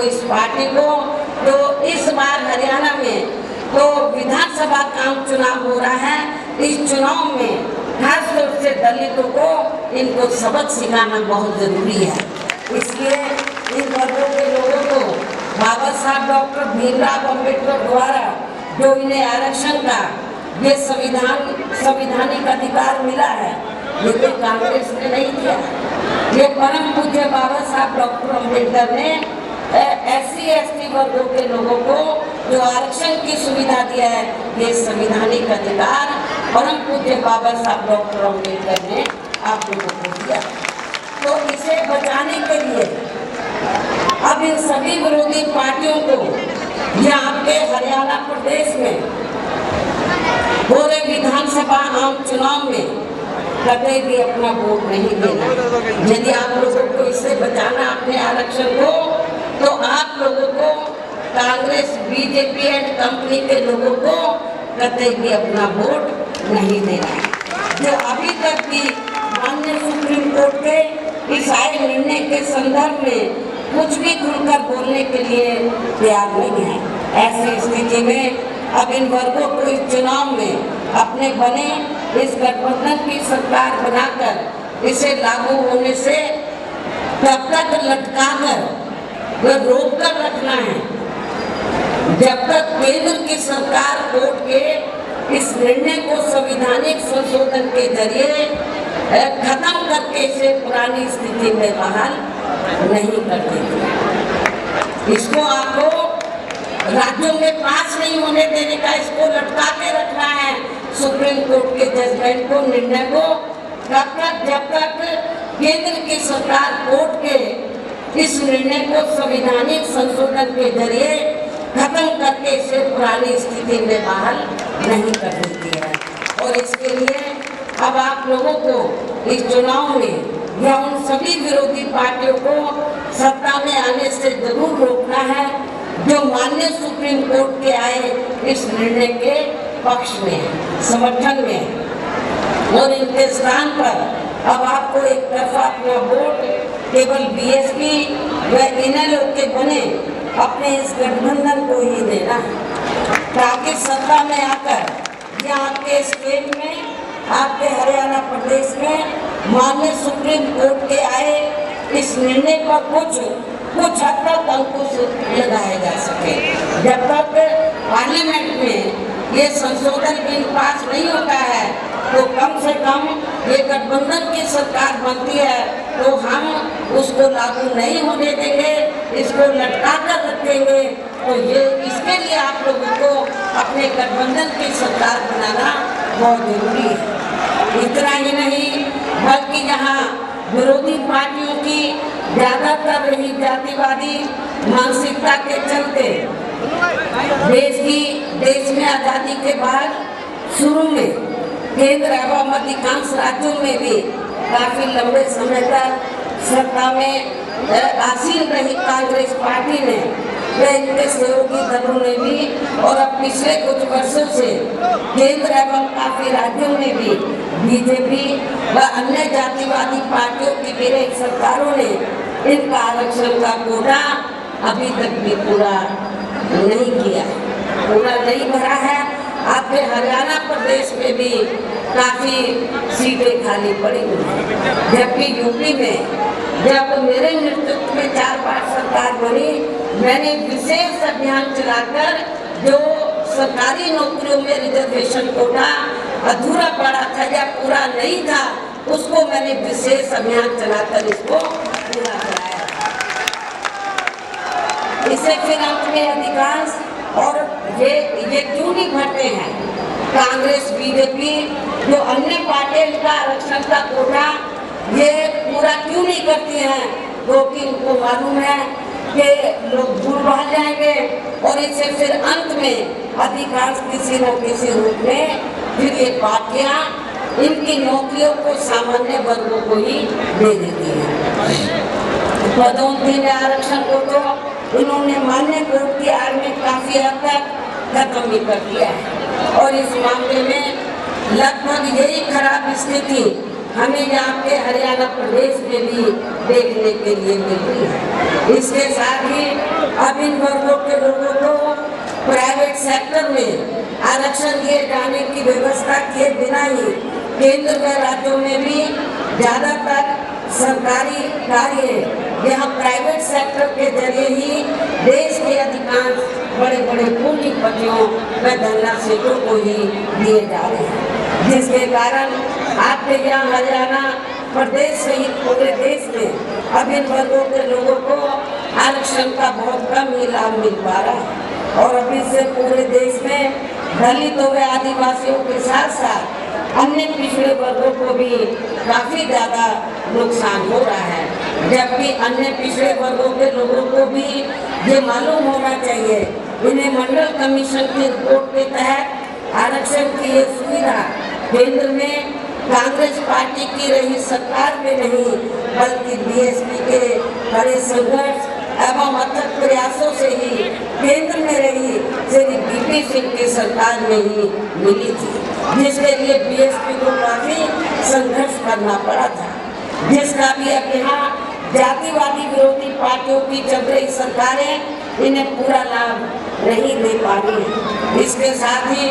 इस पार्टी को। तो इस बार हरियाणा में तो विधानसभा का चुनाव हो रहा है। इस चुनाव में खास तौर से दलितों को इनको सबक सिखाना बहुत जरूरी है। इसलिए इन वर्गों के लोगों को बाबा साहब डॉक्टर भीमराव अम्बेडकर द्वारा जो इन्हें आरक्षण का ये संविधानिक अधिकार मिला है, लेकिन कांग्रेस ने नहीं दिया। ये परम पूज्य बाबा साहब डॉक्टर अम्बेडकर ने SC ST वर्गों के लोगों को जो आरक्षण की सुविधा दिया है, ये संविधानिक अधिकार परम पूज्य बाबा साहब डॉक्टर अम्बेडकर ने आप लोगों को दिया। तो इसे बचाने के लिए अब इन सभी विरोधी पार्टियों को यहाँ पे हरियाणा प्रदेश में हो रहे विधानसभा आम चुनाव में कभी भी अपना वोट नहीं देना। यदि आप लोगों को इससे बचाना अपने आरक्षण को, तो आप लोगों को कांग्रेस BJP एंड कंपनी के लोगों को कभी भी अपना वोट नहीं देना। जो अभी तक भी माननीय सुप्रीम कोर्ट के इस आए निर्णय के संदर्भ में कुछ भी खुलकर बोलने के लिए तैयार नहीं है। ऐसी स्थिति में अब इन वर्गों को इस चुनाव में अपने बने इस गठबंधन की सरकार बनाकर इसे लागू होने से तब तक लटकाकर रोक कर रखना है जब तक केंद्र की सरकार कोर्ट के इस निर्णय को संवैधानिक संशोधन के जरिए खत्म करके इसे पुरानी स्थिति में बहाल नहीं कर देती। इसको आपको राज्यों में पास नहीं होने देने का, इसको लटका के रखना है सुप्रीम कोर्ट के जजमेंट को, निर्णय को, तब तक जब तक केंद्र की सरकार कोर्ट के इस निर्णय को संवैधानिक संशोधन के जरिए खत्म करके इसे पुरानी स्थिति में बहाल नहीं कर देती है। और इसके लिए अब आप लोगों को इस चुनाव में या उन सभी विरोधी पार्टियों को सत्ता में आने से जरूर रोकना है जो माननीय सुप्रीम कोर्ट के आए इस निर्णय के पक्ष में, समर्थन में। और इनके स्थान पर अब आपको एक तरफा अपना वोट केवल BSP व इनेलो के बने अपने इस गठबंधन को ही देना, ताकि सत्ता में आकर या आपके स्टेट में, आपके हरियाणा प्रदेश में माननीय सुप्रीम कोर्ट के आए इस निर्णय पर कुछ हद तक अंकुश लगाया जा सके। जब तक पार्लियामेंट में ये संशोधन बिल पास नहीं होता है, तो कम से कम ये गठबंधन की सरकार बनती है तो हम उसको लागू नहीं होने देंगे, इसको लटका कर रखेंगे। तो ये इसके लिए आप लोगों को अपने गठबंधन की सरकार बनाना बहुत जरूरी है। इतना ही नहीं, बल्कि यहाँ विरोधी पार्टियों की ज्यादातर रही जातिवादी मानसिकता के चलते देश में आजादी के बाद शुरू में केंद्र एवं अधिकांश राज्यों में भी काफी लंबे समय तक सत्ता में आसीन रही कांग्रेस पार्टी ने व इनके सहयोगी दलों ने भी, और अब पिछले कुछ वर्षों से केंद्र एवं काफी राज्यों में भी BJP व अन्य जातिवादी पार्टियों की विरोध सरकारों ने इनका आरक्षण का कोटा अभी तक भी पूरा नहीं किया, पूरा नहीं भरा है। आपके हरियाणा प्रदेश में भी काफी सीटें खाली पड़ी हुई हैं, जबकि यूपी में जब मेरे नेतृत्व में 4-5 सरकार बनी, मैंने विशेष अभियान चलाकर जो सरकारी नौकरियों में रिजर्वेशन कोटा अधूरा पड़ा था या पूरा नहीं था, उसको मैंने विशेष अभियान चलाकर इसको पूरा कराया। इसे फिर अंत में अधिकांश, और ये क्यों नहीं भरते हैं कांग्रेस BJP जो अन्य पार्टियां इनका आरक्षण का कोटा ये पूरा क्यों नहीं करती हैं, क्योंकि उनको मालूम है कि लोग भूल भाल जाएंगे और इसे फिर अंत में अधिकांश किसी न किसी रूप में फिर ये पार्टियां इनकी नौकरियों को सामान्य वर्गों को ही दे देती हैं। पदोन्नति में आरक्षण को तो इन्होंने मान्य कोर्ट की आड़ में काफी हद तक खत्म भी कर दिया है, और इस मामले में लगभग यही खराब स्थिति हमें यहाँ पे हरियाणा प्रदेश में भी देखने के लिए मिल रही है। इसके साथ ही इन वर्गों के लोगों को प्राइवेट सेक्टर में आरक्षण दिए जाने की व्यवस्था किए बिना ही केंद्र व राज्यों में भी ज्यादातर सरकारी कार्य यहाँ प्राइवेट सेक्टर के जरिए ही देश के अधिकांश बड़े बड़े पूंजीपतियों व धनराशियों को ही दिए जा रहे हैं, जिसके कारण आपके यहाँ हरियाणा प्रदेश सहित पूरे देश में अब इन वर्गों के लोगों को आरक्षण का बहुत कम ही लाभ मिल पा रहा है। और अभी से पूरे देश में दलितों व आदिवासियों के साथ साथ अन्य पिछड़े वर्गों को भी काफी ज्यादा नुकसान हो रहा है, जबकि अन्य पिछड़े वर्गों के लोगों को भी ये मालूम होना चाहिए इन्हें मंडल कमीशन की रिपोर्ट के तहत आरक्षण की ये सुविधा केंद्र में कांग्रेस पार्टी की रही सरकार में नहीं बल्कि बीएसपी के बड़े संघर्ष एवं अथक प्रयासों से ही केंद्र में रही श्री वीपी सिंह की सरकार में ही मिली थी, जिसके लिए बीएसपी को काफी संघर्ष करना पड़ा था, जिसका भी अब यहाँ जातिवादी विरोधी पार्टियों की चल रही सरकारें इन्हें पूरा लाभ नहीं दे पा रही है। इसके साथ ही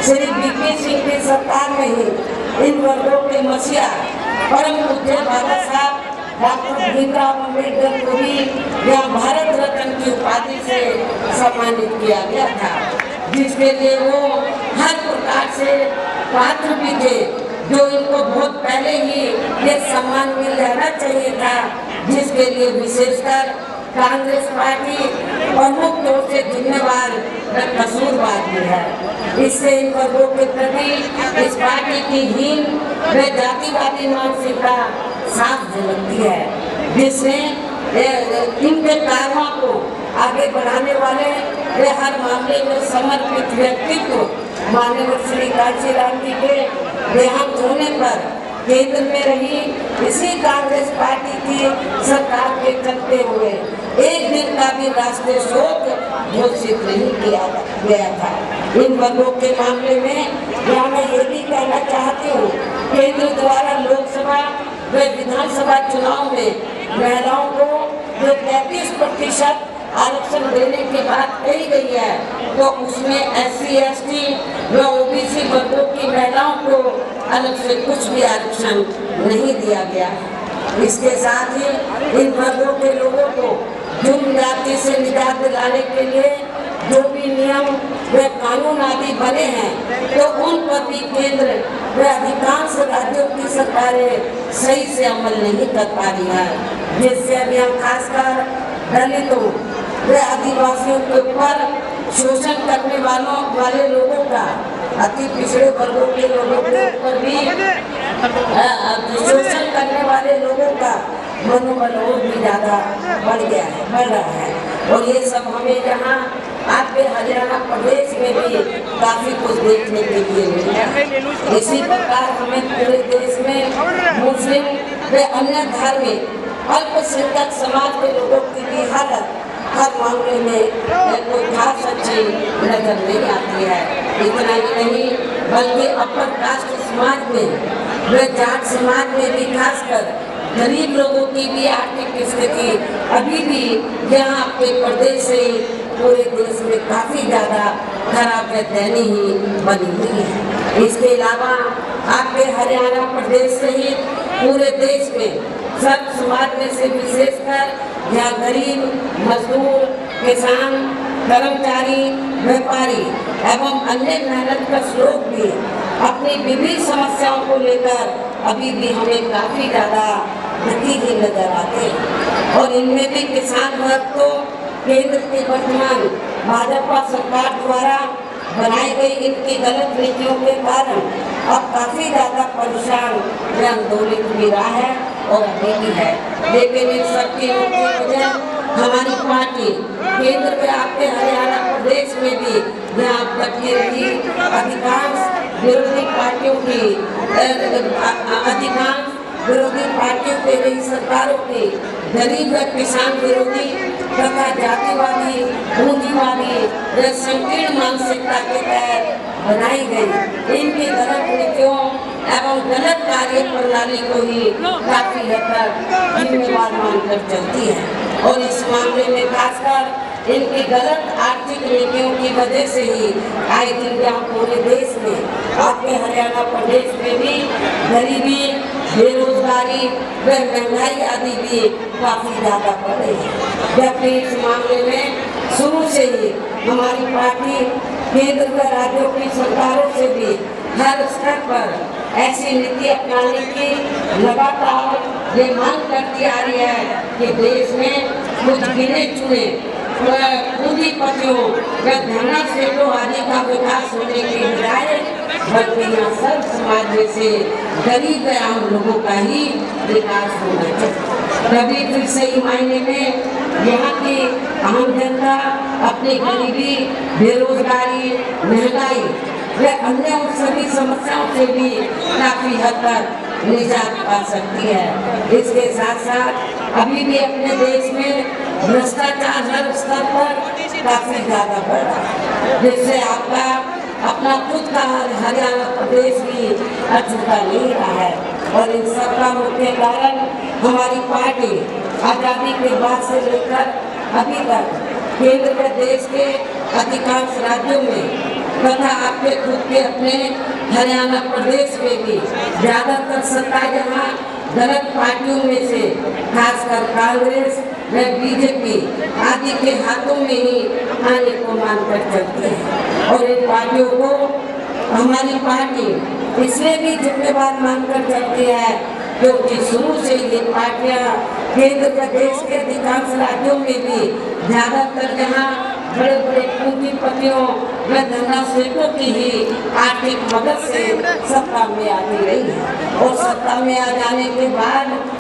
श्री वीपी सिंह की सरकार में ही इन वर्गों के मसीहा परम पूज्य बाबा साहब डॉक्टर भीमराव अम्बेडकर को भी यहाँ भारत रत्न की उपाधि से सम्मानित किया गया था, जिसके लिए वो हर प्रकार से पात्र भी थे, जो इनको बहुत पहले ही ये सम्मान मिल जाना चाहिए था, जिसके लिए विशेषकर कांग्रेस पार्टी प्रमुख तौर से जिम्मेवार व कसूरवार भी है। इससे इन वर्गों के प्रति इस पार्टी की हीन व जातिवादी मानसिकता साफ झलकती है, जिससे इनके कार्यों को आगे बढ़ाने वाले वे हर मामले में समर्पित व्यक्तित्व माननीय श्री कांशीराम जी के देहांत होने पर केंद्र में रही इसी कांग्रेस पार्टी की सरकार के चलते हुए एक दिन का भी राष्ट्रीय शोक घोषित नहीं किया गया था। इन वर्गों के मामले में यहाँ मैं ये भी कहना चाहती हूँ, केंद्र द्वारा लोकसभा व विधानसभा चुनाव में महिलाओं को जो 33% आरक्षण देने की बात कही गई है, तो उसमें SC, ST व OBC वर्गों की महिलाओं को अलग से कुछ भी आरक्षण नहीं दिया गया है। इसके साथ ही इन वर्गों के लोगों को जुर्म जाति से निजात दिलाने के लिए जो भी नियम व कानून आदि बने हैं, तो उन पर भी केंद्र व अधिकांश राज्यों की सरकारें सही से अमल नहीं कर पा रही है, जिससे अभी हम खासकर दलितों व आदिवासियों के ऊपर शोषण करने वाले लोगों का, अति पिछड़े वर्गों के लोगों के ऊपर भी शोषण करने वाले लोगों का मनोबल और भी ज्यादा बढ़ रहा है। और ये सब हमें यहाँ आपके हरियाणा प्रदेश में भी काफी कुछ देखने के लिए मिला। इसी प्रकार हमें पूरे देश में मुस्लिम व अन्य धार्मिक अल्पसंख्यक समाज के लोगों की भी हालत हर मामले में कोई खास अच्छी नजर नहीं आती है। इतना ही नहीं बल्कि अपर कास्ट समाज में व जाट समाज में भी खासकर गरीब लोगों की भी आर्थिक स्थिति अभी भी यहाँ आपके प्रदेश से पूरे देश में काफी ज्यादा खराब व दयनीय बनी हुई है। इसके अलावा आपके हरियाणा प्रदेश सहित पूरे देश में सब समाज में से विशेषकर यहाँ गरीब, मजदूर, किसान, कर्मचारी, व्यापारी एवं अन्य मेहनतकश लोग भी अपनी विभिन्न समस्याओं को लेकर अभी भी हमें काफी ज्यादा नतीजे नजर आते हैं। और इनमें भी किसान वर्ग तो केंद्र की वर्तमान भाजपा सरकार द्वारा बनाई गई इनकी गलत नीतियों के कारण अब काफी ज्यादा परेशान व आंदोलित भी रहा है और अभी भी है। लेकिन इन सबकी वजह हमारी पार्टी केंद्र में आपके हरियाणा प्रदेश में भी यहाँ तक की रही अधिकांश विरोधी पार्टियों के रही सरकारों की गरीब व किसान विरोधी तथा जातिवादी, पूंजीवादी व संकीर्ण मानसिकता के तहत बनाई गई इनकी गलत नीतियों एवं गलत कार्य प्रणाली को ही काफी हद तक जिम्मेवार मानकर चलती है। और इस मामले में खासकर इनकी गलत आर्थिक नीतियों की वजह से ही आए दिन यहाँ पूरे देश में, आपके हरियाणा प्रदेश में भी गरीबी, बेरोजगारी व महंगाई आदि भी काफी ज्यादा बढ़ रही है। जबकि इस मामले में शुरू से ही हमारी पार्टी केंद्र व राज्यों की सरकारों से भी हर स्तर पर ऐसी नीति अपनाने की लगातार ये मांग करती आ रही है कि देश में कुछ गिने चुने पूंजीपतियों व धनाढ्यों आदि का विकास होने के बजाय बल्कि यहाँ सब समाज में से गरीब व आम लोगों का ही विकास होना चाहिए। तभी फिर सही मायने में यहाँ की आम जनता अपनी गरीबी, बेरोजगारी, महंगाई व अन्य उन सभी समस्याओं से भी काफी हद तक निजात पा सकती है। इसके साथ साथ अभी भी अपने देश में भ्रष्टाचार हर स्तर पर काफी ज्यादा बढ़ रहा है, जिससे आपका अपना खुद का हरियाणा प्रदेश भी अछूता नहीं रहा है। और इन सब का मुख्य कारण हमारी पार्टी आजादी के बाद से लेकर अभी तक केंद्र व देश के अधिकांश राज्यों में तथा आपके खुद के अपने हरियाणा प्रदेश में भी ज्यादातर सत्ता यहाँ गलत पार्टियों में से खासकर कांग्रेस व बीजेपी आदि के हाथों में ही आने को मानकर चलती है। और इन पार्टियों को हमारी पार्टी इसलिए भी जिम्मेदार मानकर चलती है क्योंकि शुरू से ये पार्टियां केंद्र प्रदेश के अधिकांश राज्यों में भी ज्यादातर जहाँ बड़े बड़े पूंजीपतियों व धनाढ्यों की ही आर्थिक मदद से सत्ता में आती रही है। और सत्ता में आ जाने के बाद